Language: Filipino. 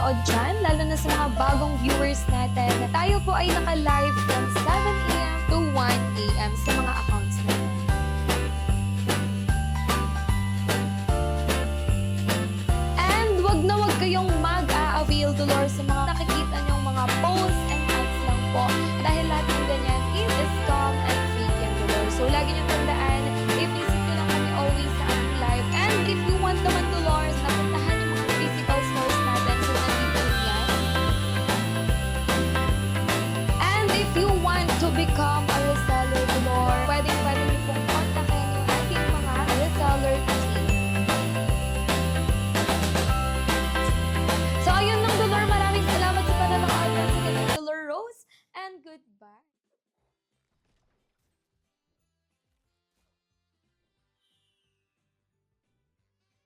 manood dyan, lalo na sa mga bagong viewers natin. Tayo po ay naka-live from 7 a.m. to 1 a.m. sa mga accounts natin. And wag na wag kayong mag-a-avail to Lord sa mga nakikita niyong mga posts and ads lang po. Dahil lahat ng ganyan is scam and fake yan to Lord. So lagi niyong tandaan, i-visit nyo lang kami always sa ating live. And if you want naman to Lord, napuntahan yung mga physical stores natin. So nandito rin yan. And if you want to become a reseller to Lord, pwede niyo pong kontakin yung ating mga reseller team. So ayun lang, Dolor. Maraming salamat sa panonood. Once again, Dolor Rose, and goodbye.